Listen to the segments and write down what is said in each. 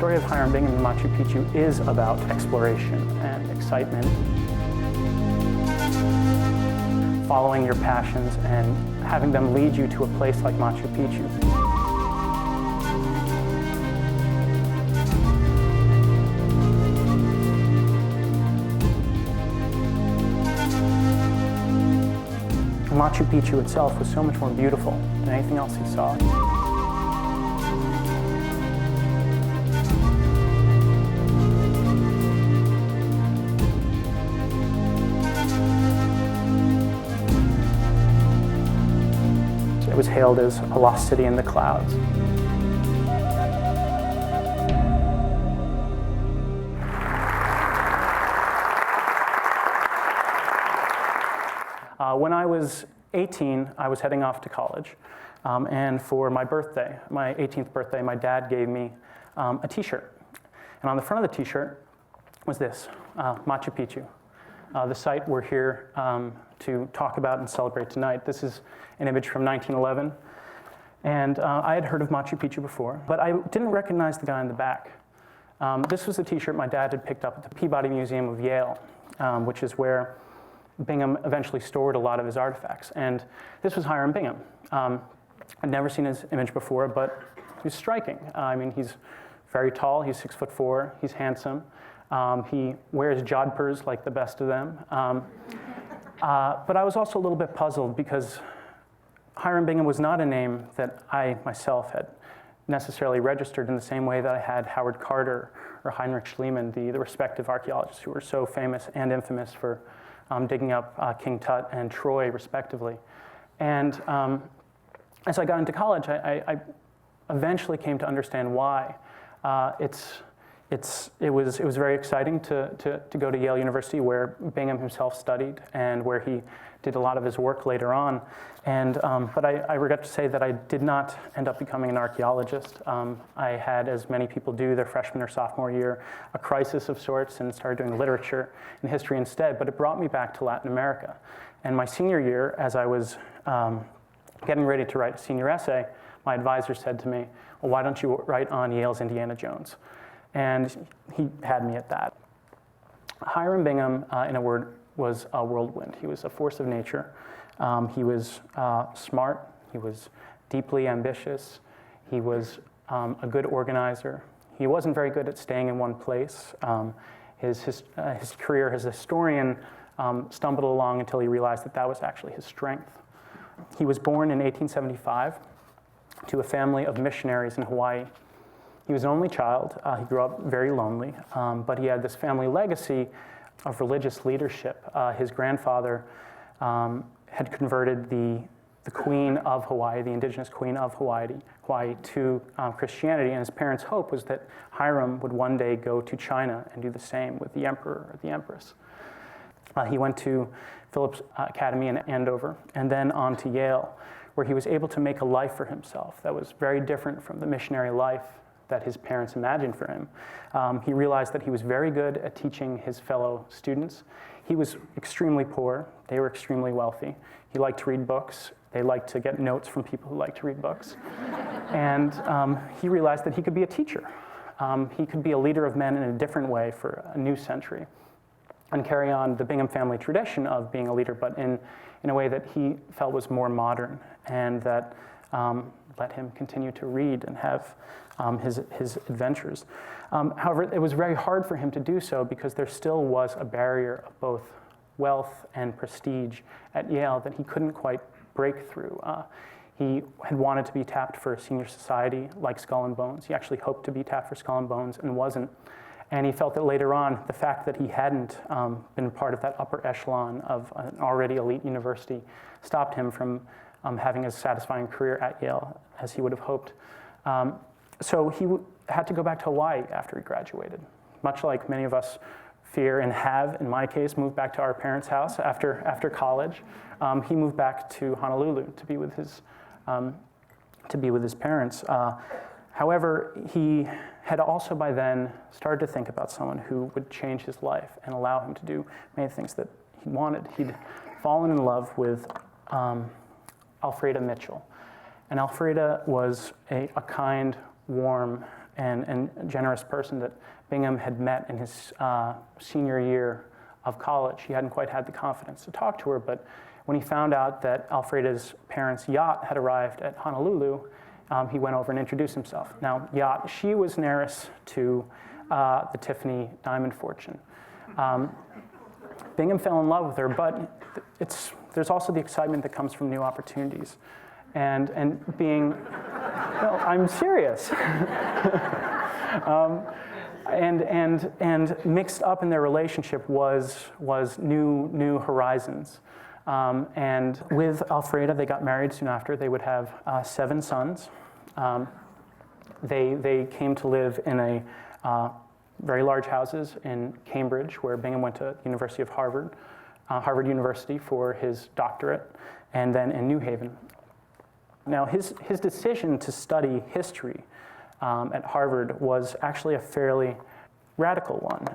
story of Hiram Bingham and Machu Picchu is about exploration and excitement, following your passions and having them lead you to a place like Machu Picchu. Machu Picchu itself was so much more beautiful than anything else he saw. It was hailed as a lost city in the clouds. When I was 18, I was heading off to college, and for my birthday, my 18th birthday, my dad gave me a t-shirt. And on the front of the t-shirt was this, Machu Picchu, the site we're here to talk about and celebrate tonight. This is an image from 1911, and I had heard of Machu Picchu before, but I didn't recognize the guy in the back. This was the t-shirt my dad had picked up at the Peabody Museum of Yale, which is where Bingham eventually stored a lot of his artifacts. And this was Hiram Bingham. I'd never seen his image before, but he's striking. I mean, he's very tall, he's 6'4", he's handsome. He wears jodhpurs like the best of them. But I was also a little bit puzzled because Hiram Bingham was not a name that I myself had necessarily registered in the same way that I had Howard Carter or Heinrich Schliemann, the respective archaeologists who were so famous and infamous for digging up King Tut and Troy, respectively. And as I got into college, I eventually came to understand why. It was very exciting to go to Yale University, where Bingham himself studied and where he did a lot of his work later on. And but I regret to say that I did not end up becoming an archaeologist. I had, as many people do their freshman or sophomore year, a crisis of sorts and started doing literature and history instead. But it brought me back to Latin America. And my senior year, as I was getting ready to write a senior essay, my advisor said to me, well, why don't you write on Yale's Indiana Jones? And he had me at that. Hiram Bingham, in a word, was a whirlwind. He was a force of nature. He was smart. He was deeply ambitious. He was a good organizer. He wasn't very good at staying in one place. His career as a historian stumbled along until he realized that that was actually his strength. He was born in 1875 to a family of missionaries in Hawaii. He was an only child. He grew up very lonely, but he had this family legacy of religious leadership. His grandfather had converted the queen of Hawaii, the indigenous queen of Hawaii to Christianity, and his parents' hope was that Hiram would one day go to China and do the same with the emperor or the empress. He went to Phillips Academy in Andover and then on to Yale, where he was able to make a life for himself that was very different from the missionary life that his parents imagined for him. He realized that he was very good at teaching his fellow students. He was extremely poor. They were extremely wealthy. He liked to read books. They liked to get notes from people who liked to read books. And he realized that he could be a teacher. He could be a leader of men in a different way for a new century and carry on the Bingham family tradition of being a leader, but in a way that he felt was more modern and that let him continue to read and have his adventures. However, it was very hard for him to do so because there still was a barrier of both wealth and prestige at Yale that he couldn't quite break through. He had wanted to be tapped for a senior society like Skull and Bones. He actually hoped to be tapped for Skull and Bones and wasn't. And he felt that later on, the fact that he hadn't been part of that upper echelon of an already elite university stopped him from having a satisfying career at Yale as he would have hoped. So he had to go back to Hawaii after he graduated, much like many of us fear and have, in my case, moved back to our parents' house after college. He moved back to Honolulu to be with his parents. However, he had also by then started to think about someone who would change his life and allow him to do many things that he wanted. He'd fallen in love with Alfreda Mitchell. And Alfreda was a kind, warm, and generous person that Bingham had met in his senior year of college. He hadn't quite had the confidence to talk to her, but when he found out that Alfreda's parents' yacht had arrived at Honolulu, he went over and introduced himself. Now, yacht, she was an heiress to the Tiffany diamond fortune. Bingham fell in love with her, but there's also the excitement that comes from new opportunities. And being, well, I'm serious. And mixed up in their relationship was new horizons. And with Alfreda, they got married soon after. They would have 7 sons. They came to live in a very large houses in Cambridge, where Bingham went to the University of Harvard University for his doctorate, and then in New Haven. Now, his decision to study history at Harvard was actually a fairly radical one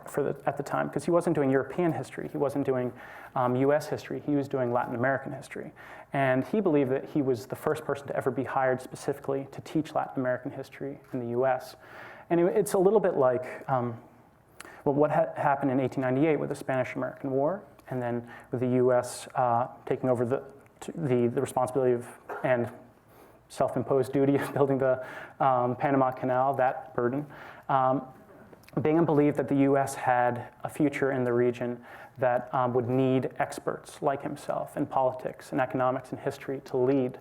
at the time, because he wasn't doing European history, he wasn't doing US history, he was doing Latin American history. And he believed that he was the first person to ever be hired specifically to teach Latin American history in the US. And it's a little bit like what happened in 1898 with the Spanish-American War, and then with the US taking over the responsibility of, and self-imposed duty of building the Panama Canal, that burden. Bingham believed that the US had a future in the region that would need experts like himself in politics and economics and history to lead.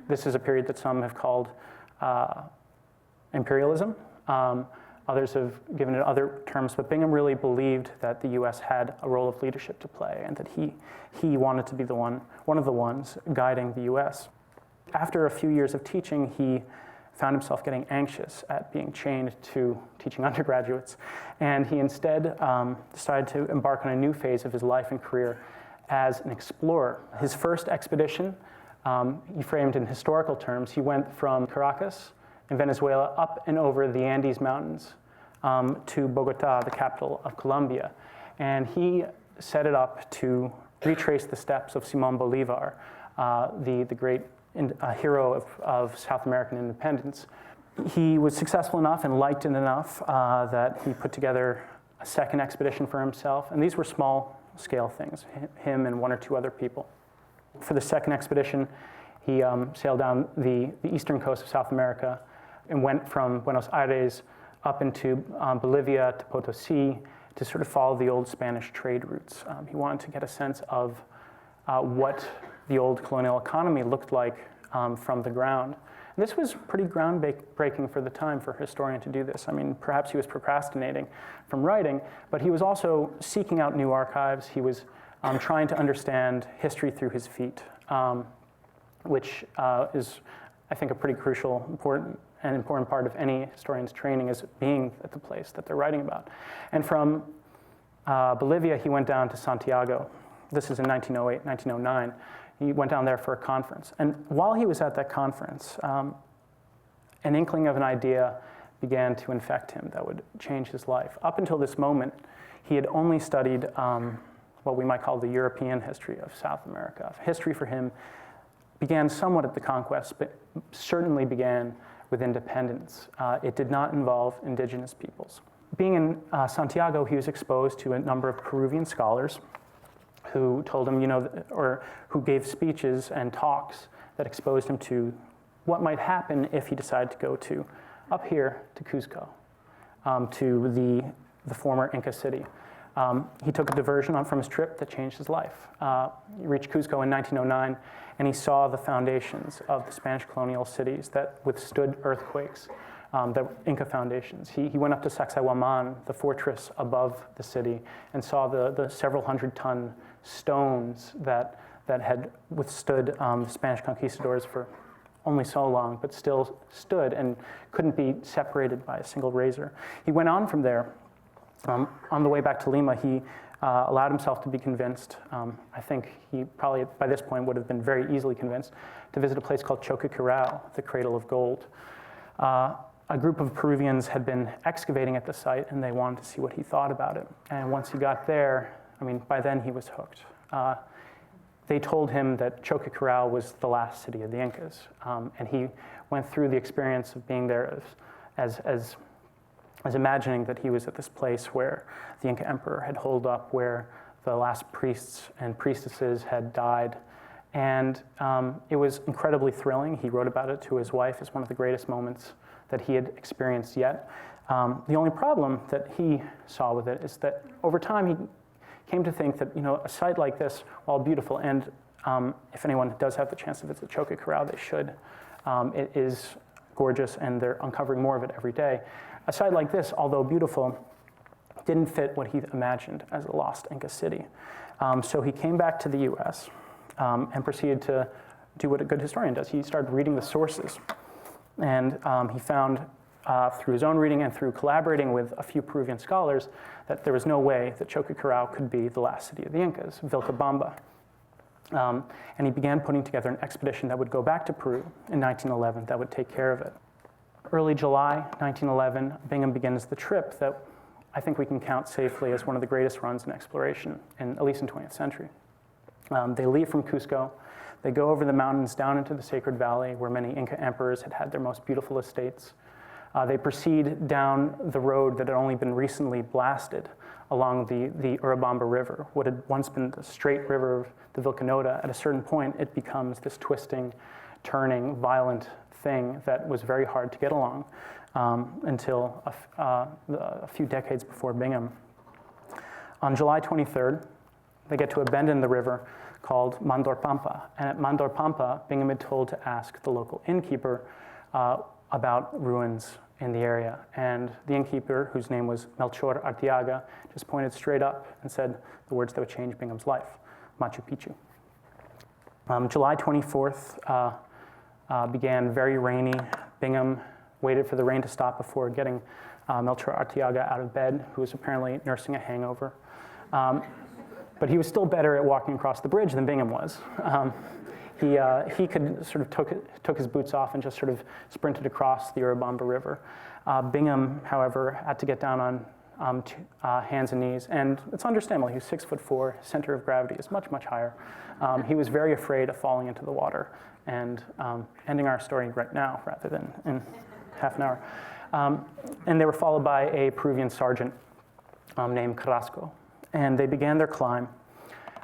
This is a period that some have called imperialism. Others have given it other terms, but Bingham really believed that the US had a role of leadership to play, and that he wanted to be one of the ones guiding the US. After a few years of teaching, he found himself getting anxious at being chained to teaching undergraduates, and he instead decided to embark on a new phase of his life and career as an explorer. His first expedition, he framed in historical terms. He went from Caracas in Venezuela up and over the Andes Mountains to Bogota, the capital of Colombia, and he set it up to retrace the steps of Simón Bolívar, the great hero of South American independence. He was successful enough and liked it enough that he put together a second expedition for himself, and these were small-scale things, him and 1 or 2 other people. For the second expedition, he sailed down the eastern coast of South America and went from Buenos Aires up into Bolivia to Potosí to sort of follow the old Spanish trade routes. He wanted to get a sense of what the old colonial economy looked like from the ground. And this was pretty groundbreaking for the time for a historian to do this. I mean, perhaps he was procrastinating from writing, but he was also seeking out new archives. He was trying to understand history through his feet, which is, I think, a pretty crucial, important part of any historian's training, is being at the place that they're writing about. And from Bolivia, he went down to Santiago. This is in 1908, 1909. He went down there for a conference. And while he was at that conference, an inkling of an idea began to infect him that would change his life. Up until this moment, he had only studied what we might call the European history of South America. History for him began somewhat at the conquest, but certainly began with independence. It did not involve indigenous peoples. Being in Santiago, he was exposed to a number of Peruvian scholars who told him, or who gave speeches and talks that exposed him to what might happen if he decided to go up here to Cuzco, to the former Inca city. He took a diversion from his trip that changed his life. He reached Cuzco in 1909, and he saw the foundations of the Spanish colonial cities that withstood earthquakes, the Inca foundations. He went up to Sacsayhuaman, the fortress above the city, and saw the several hundred-ton stones that had withstood the Spanish conquistadors for only so long, but still stood and couldn't be separated by a single razor. He went on from there. On the way back to Lima, he allowed himself to be convinced, I think he probably by this point would have been very easily convinced, to visit a place called Choqquequirau, the Cradle of Gold. A group of Peruvians had been excavating at the site, and they wanted to see what he thought about it. And once he got there, I mean, by then he was hooked. They told him that Choqquequirau was the last city of the Incas, and he went through the experience of being there as imagining that he was at this place where the Inca emperor had holed up, where the last priests and priestesses had died. And it was incredibly thrilling. He wrote about it to his wife as one of the greatest moments that he had experienced yet. The only problem that he saw with it is that over time he came to think that, a site like this, while beautiful, and if anyone does have the chance to visit Choque Corral, they should. It is gorgeous, and they're uncovering more of it every day. A site like this, although beautiful, didn't fit what he imagined as a lost Inca city. So he came back to the US and proceeded to do what a good historian does. He started reading the sources. And he found, through his own reading and through collaborating with a few Peruvian scholars, that there was no way that Choque Corral could be the last city of the Incas, Vilcabamba. And he began putting together an expedition that would go back to Peru in 1911 that would take care of it. Early July 1911, Bingham begins the trip that I think we can count safely as one of the greatest runs in exploration, at least in the 20th century. They leave from Cusco. They go over the mountains down into the Sacred Valley, where many Inca emperors had had their most beautiful estates. They proceed down the road that had only been recently blasted along the Urubamba River. What had once been the straight river of the Vilcanota, at a certain point, it becomes this twisting, turning, violent thing that was very hard to get along until a few decades before Bingham. On July 23rd, they get to a bend in the river called Mandorpampa. And at Mandorpampa, Bingham had told to ask the local innkeeper about ruins in the area. And the innkeeper, whose name was Melchor Arteaga, just pointed straight up and said the words that would change Bingham's life, Machu Picchu. July 24th began very rainy. Bingham waited for the rain to stop before getting Melchor Arteaga out of bed, who was apparently nursing a hangover. But he was still better at walking across the bridge than Bingham was. He could sort of took his boots off and just sort of sprinted across the Urubamba River. Bingham, however, had to get down on hands and knees, and it's understandable. He was 6'4". His center of gravity is much, much higher. He was very afraid of falling into the water and ending our story right now rather than in half an hour. And they were followed by a Peruvian sergeant named Carrasco. And they began their climb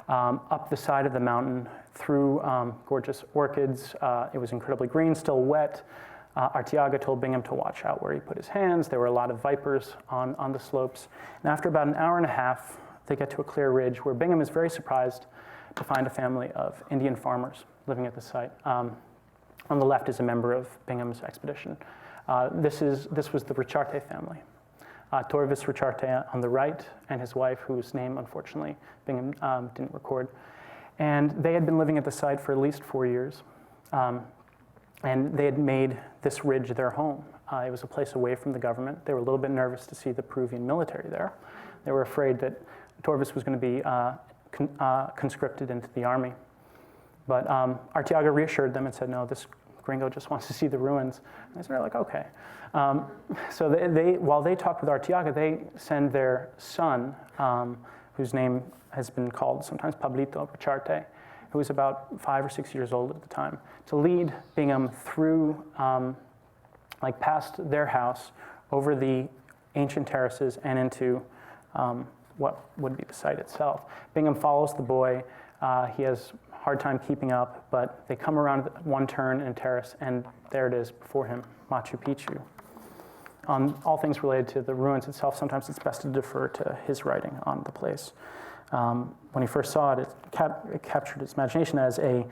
up the side of the mountain through gorgeous orchids. It was incredibly green, still wet. Arteaga told Bingham to watch out where he put his hands. There were a lot of vipers on the slopes. And after about an hour and a half, they get to a clear ridge where Bingham is very surprised to find a family of Indian farmers living at the site. On the left is a member of Bingham's expedition. This was the Richarte family. Torvis Richarte on the right, and his wife, whose name, unfortunately, Bingham didn't record. And they had been living at the site for at least 4 years. And they had made this ridge their home. It was a place away from the government. They were a little bit nervous to see the Peruvian military there. They were afraid that Torvis was going to be conscripted into the army. But Arteaga reassured them and said, no, this gringo just wants to see the ruins. And they were like, okay. So while they talked with Arteaga, they send their son, whose name has been called sometimes Pablito Richarte, who was about 5 or 6 years old at the time, to lead Bingham through, past their house, over the ancient terraces and into what would be the site itself. Bingham follows the boy. He has a hard time keeping up, but they come around one turn in a terrace, and there it is before him, Machu Picchu. On all things related to the ruins itself, sometimes it's best to defer to his writing on the place. When he first saw it, it captured his imagination as a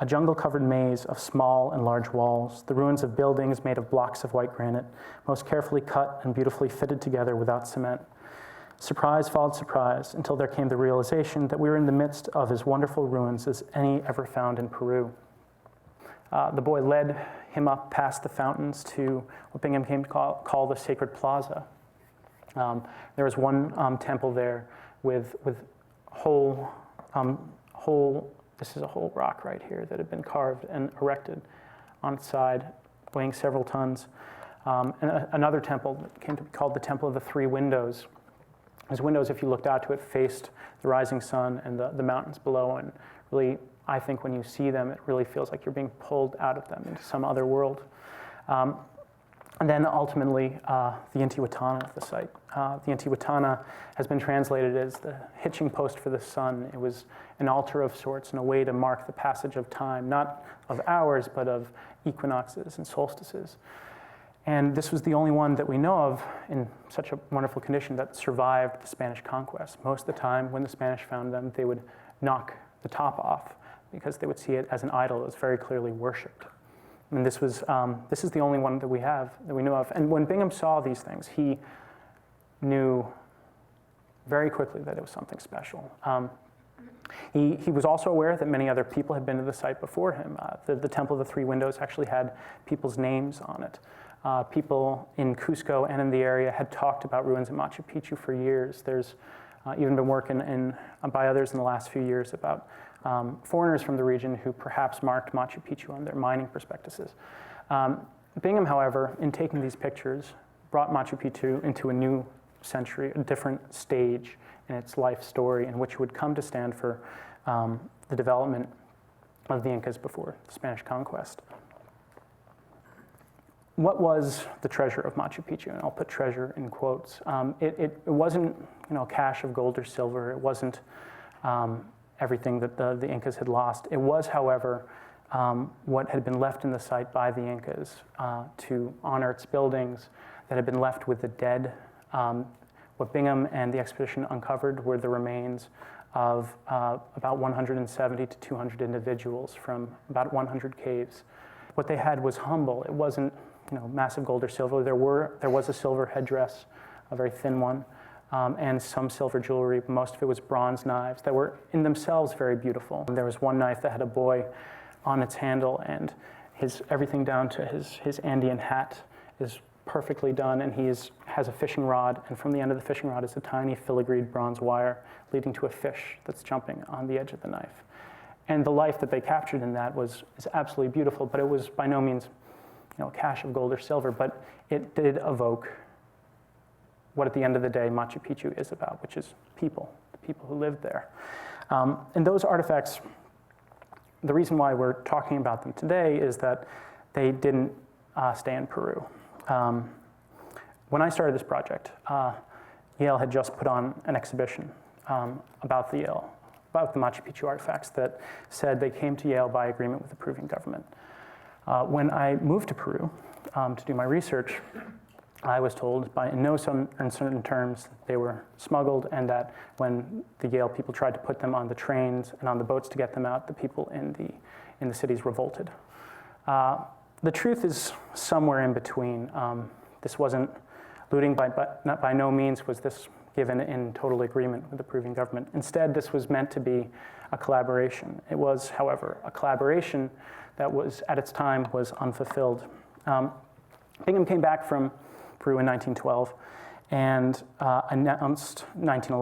jungle-covered maze of small and large walls, the ruins of buildings made of blocks of white granite, most carefully cut and beautifully fitted together without cement. Surprise followed surprise until there came the realization that we were in the midst of as wonderful ruins as any ever found in Peru. The boy led him up past the fountains to what Bingham came to call the Sacred Plaza. There was one temple there with whole, this is a whole rock right here that had been carved and erected on its side, weighing several tons. And another temple that came to be called the Temple of the Three Windows. His windows, if you looked out to it, faced the rising sun and the mountains below, and really, I think when you see them, it really feels like you're being pulled out of them into some other world. And then ultimately, the Intihuatana of the site. The Intihuatana has been translated as the hitching post for the sun. It was an altar of sorts and a way to mark the passage of time, not of hours, but of equinoxes and solstices. And this was the only one that we know of in such a wonderful condition that survived the Spanish conquest. Most of the time, when the Spanish found them, they would knock the top off because they would see it as an idol that was very clearly worshipped. And this is the only one that we know of. And when Bingham saw these things, he knew very quickly that it was something special. He was also aware that many other people had been to the site before him. The Temple of the Three Windows actually had people's names on it. People in Cusco and in the area had talked about ruins at Machu Picchu for years. There's even been work by others in the last few years about foreigners from the region who perhaps marked Machu Picchu on their mining prospectuses. Bingham, however, in taking these pictures, brought Machu Picchu into a new century, a different stage in its life story, in which it would come to stand for the development of the Incas before the Spanish conquest. What was the treasure of Machu Picchu? And I'll put treasure in quotes. It wasn't, a cache of gold or silver. It wasn't everything that the Incas had lost. It was, however, what had been left in the site by the Incas to honor its buildings that had been left with the dead. What Bingham and the expedition uncovered were the remains of about 170 to 200 individuals from about 100 caves. What they had was humble. It wasn't massive gold or silver. There was a silver headdress, a very thin one, and some silver jewelry. Most of it was bronze knives that were in themselves very beautiful. There was one knife that had a boy on its handle, and everything down to his Andean hat is perfectly done, and he has a fishing rod, and from the end of the fishing rod is a tiny filigreed bronze wire leading to a fish that's jumping on the edge of the knife. And the life that they captured in that is absolutely beautiful, but it was by no means a cache of gold or silver, but it did evoke what at the end of the day Machu Picchu is about, which is people, the people who lived there. And those artifacts, the reason why we're talking about them today is that they didn't stay in Peru. When I started this project, Yale had just put on an exhibition about the Machu Picchu artifacts that said they came to Yale by agreement with the Peruvian government. When I moved to Peru to do my research, I was told in no uncertain terms they were smuggled, and that when the Yale people tried to put them on the trains and on the boats to get them out, the people in the cities revolted. The truth is somewhere in between. This wasn't looting, by no means was this given in total agreement with the Peruvian government. Instead, this was meant to be a collaboration. It was, however, a collaboration that was, at its time, was unfulfilled. Bingham came back from Peru in 1912 and announced Machu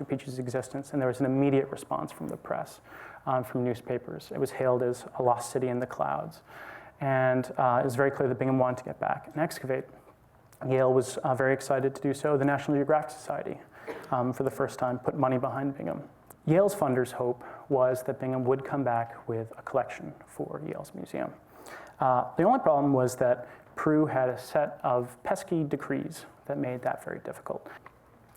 Picchu's existence, and there was an immediate response from the press, from newspapers. It was hailed as a lost city in the clouds, and it was very clear that Bingham wanted to get back and excavate. Yale was very excited to do so. The National Geographic Society, for the first time, put money behind Bingham. Yale's funders' hope was that Bingham would come back with a collection for Yale's museum. The only problem was that Peru had a set of pesky decrees that made that very difficult.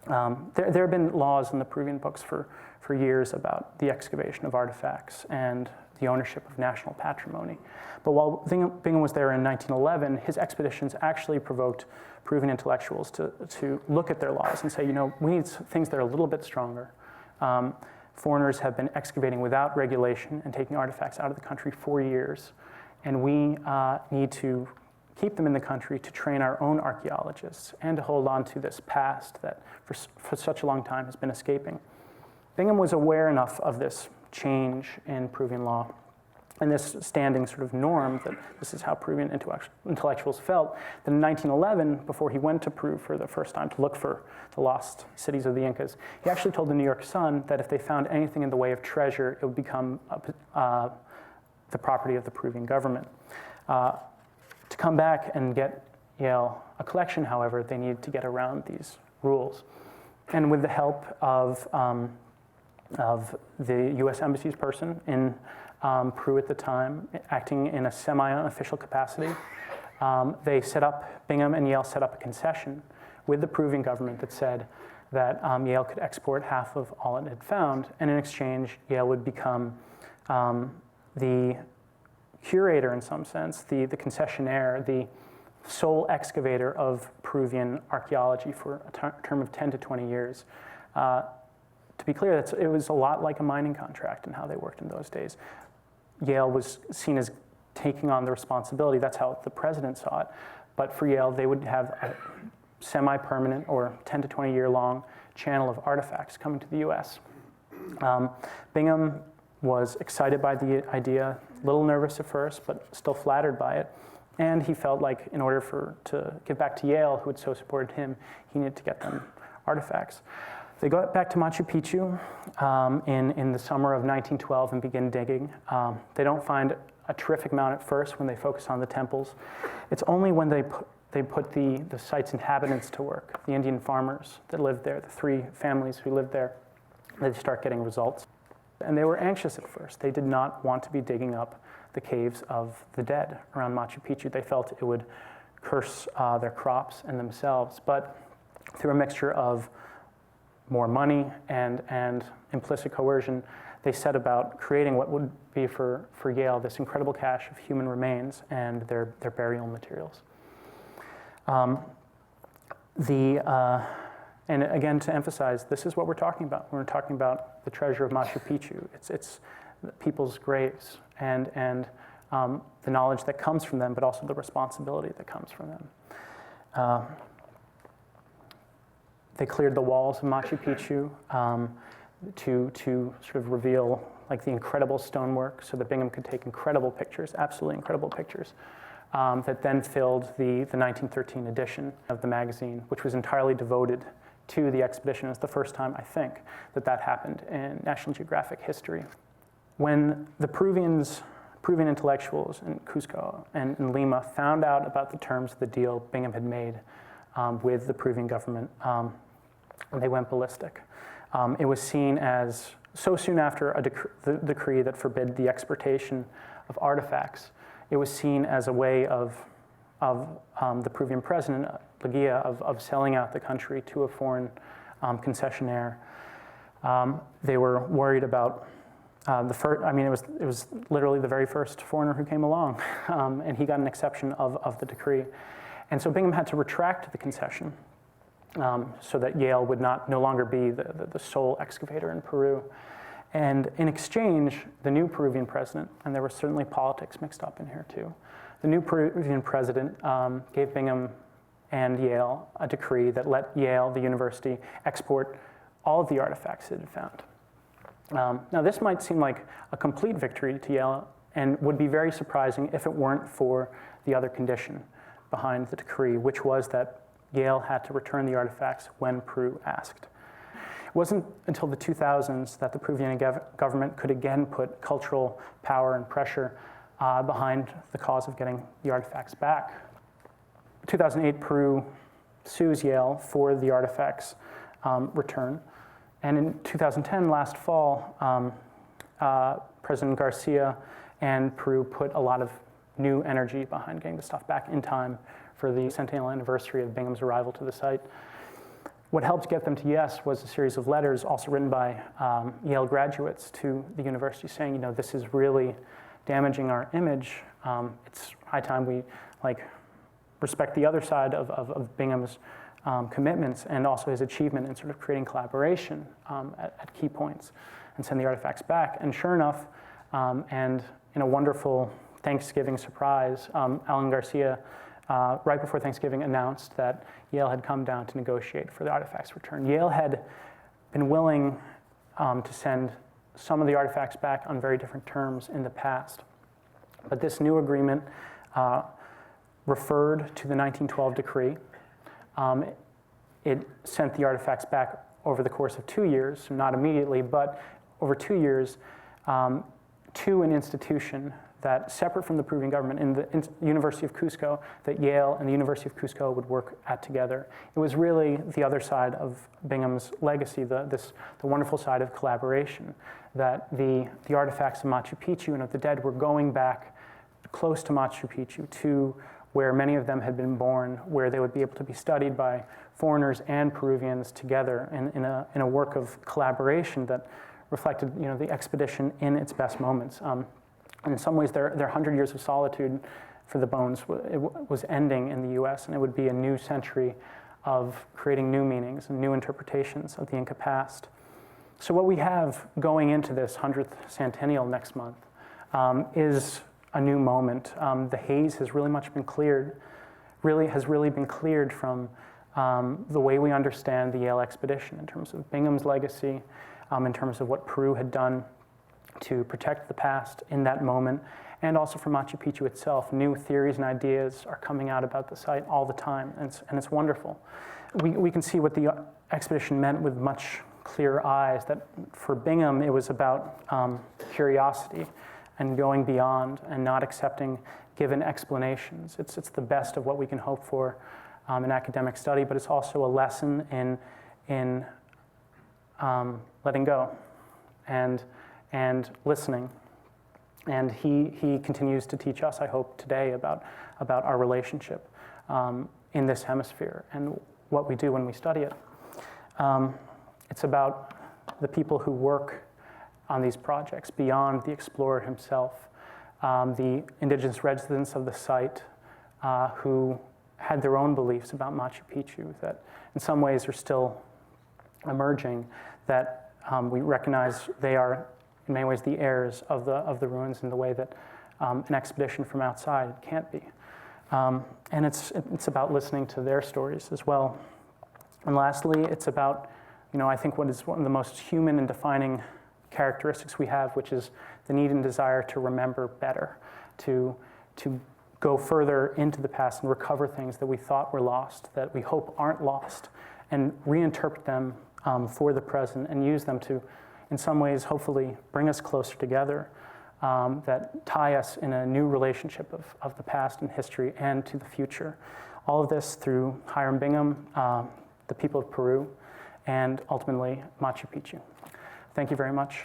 There have been laws in the Peruvian books for years about the excavation of artifacts and the ownership of national patrimony. But while Bingham was there in 1911, his expeditions actually provoked Peruvian intellectuals to look at their laws and say, we need things that are a little bit stronger. Foreigners have been excavating without regulation and taking artifacts out of the country for years, and we need to keep them in the country to train our own archaeologists and to hold on to this past that for such a long time has been escaping. Bingham was aware enough of this change in Peruvian law and this standing sort of norm that this is how Peruvian intellectuals felt, that in 1911, before he went to Peru for the first time to look for the lost cities of the Incas, he actually told the New York Sun that if they found anything in the way of treasure, it would become the property of the Peruvian government. To come back and get Yale a collection, however, they needed to get around these rules. And with the help of the U.S. Embassy's person in Peru at the time, acting in a semi-unofficial capacity, Bingham and Yale set up a concession with the Peruvian government that said that Yale could export half of all it had found, and in exchange, Yale would become the curator, in some sense, the concessionaire, the sole excavator of Peruvian archaeology for a term of 10 to 20 years. To be clear, it was a lot like a mining contract in how they worked in those days. Yale was seen as taking on the responsibility. That's how the president saw it. But for Yale, they would have a semi-permanent or 10 to 20 year long channel of artifacts coming to the US. Bingham was excited by the idea, a little nervous at first, but still flattered by it. And he felt like in order to give back to Yale, who had so supported him, he needed to get them artifacts. They got back to Machu Picchu in the summer of 1912 and begin digging. They don't find a terrific amount at first when they focus on the temples. It's only when they put the site's inhabitants to work, the Indian farmers that lived there, the 3 families who lived there, that they start getting results. And they were anxious at first. They did not want to be digging up the caves of the dead around Machu Picchu. They felt it would curse their crops and themselves. But through a mixture of more money and implicit coercion, they set about creating what would be for Yale this incredible cache of human remains and their burial materials. And again, to emphasize, this is what we're talking about. We're talking about the treasure of Machu Picchu. It's people's graves and the knowledge that comes from them, but also the responsibility that comes from them. They cleared the walls of Machu Picchu to sort of reveal like the incredible stonework so that Bingham could take incredible pictures, absolutely incredible pictures, that then filled the 1913 edition of the magazine, which was entirely devoted to the expedition. It was the first time, I think, that happened in National Geographic history. When the Peruvian intellectuals in Cusco and in Lima found out about the terms of the deal Bingham had made with the Peruvian government, they went ballistic. It was seen as, so soon after the decree that forbid the exportation of artifacts, it was seen as a way of the Peruvian president, Leguía, of selling out the country to a foreign concessionaire. They were worried about the first, I mean, it was literally the very first foreigner who came along, and he got an exception of the decree. And so Bingham had to retract the concession so that Yale would no longer be the sole excavator in Peru. And in exchange, the new Peruvian president, and there was certainly politics mixed up in here too, the new Peruvian president gave Bingham and Yale a decree that let Yale, the university, export all of the artifacts it had found. Now this might seem like a complete victory to Yale and would be very surprising if it weren't for the other condition behind the decree, which was that Yale had to return the artifacts when Peru asked. It wasn't until the 2000s that the Peruvian government could again put cultural power and pressure behind the cause of getting the artifacts back. In 2008, Peru sues Yale for the artifacts return. And in 2010, last fall, President Garcia and Peru put a lot of new energy behind getting the stuff back in time for the centennial anniversary of Bingham's arrival to the site. What helped get them to yes was a series of letters also written by Yale graduates to the university saying, you know, this is really damaging our image. It's high time we respect the other side of Bingham's commitments and also his achievement in sort of creating collaboration at key points and send the artifacts back. And sure enough, and in a wonderful Thanksgiving surprise, Alan Garcia, right before Thanksgiving, announced that Yale had come down to negotiate for the artifacts return. Yale had been willing to send some of the artifacts back on very different terms in the past. But this new agreement referred to the 1912 decree. It sent the artifacts back over the course of 2 years, not immediately, but over 2 years, to an institution that, separate from the Peruvian government, in the University of Cusco, that Yale and the University of Cusco would work at together. It was really the other side of Bingham's legacy, the wonderful side of collaboration, that the artifacts of Machu Picchu and of the dead were going back close to Machu Picchu, to where many of them had been born, where they would be able to be studied by foreigners and Peruvians together in a work of collaboration that reflected, the expedition in its best moments. In some ways, their 100 years of solitude for the bones was ending in the US, and it would be a new century of creating new meanings and new interpretations of the Inca past. So what we have going into this 100th centennial next month is a new moment. The haze has really been cleared from the way we understand the Yale expedition in terms of Bingham's legacy, in terms of what Peru had done to protect the past in that moment, and also for Machu Picchu itself. New theories and ideas are coming out about the site all the time, and it's wonderful. We can see what the expedition meant with much clearer eyes, that for Bingham it was about curiosity and going beyond and not accepting given explanations. It's the best of what we can hope for in academic study, but it's also a lesson in letting go and listening. And he continues to teach us, I hope, today about our relationship in this hemisphere and what we do when we study it. It's about the people who work on these projects beyond the explorer himself, the indigenous residents of the site who had their own beliefs about Machu Picchu that in some ways are still emerging, that we recognize they are in many ways the heirs of the ruins in the way that an expedition from outside can't be. And it's about listening to their stories as well. And lastly, it's about, I think what is one of the most human and defining characteristics we have, which is the need and desire to remember better, to go further into the past and recover things that we thought were lost, that we hope aren't lost, and reinterpret them for the present and use them to, in some ways, hopefully bring us closer together, that tie us in a new relationship of the past and history and to the future. All of this through Hiram Bingham, the people of Peru, and ultimately Machu Picchu. Thank you very much.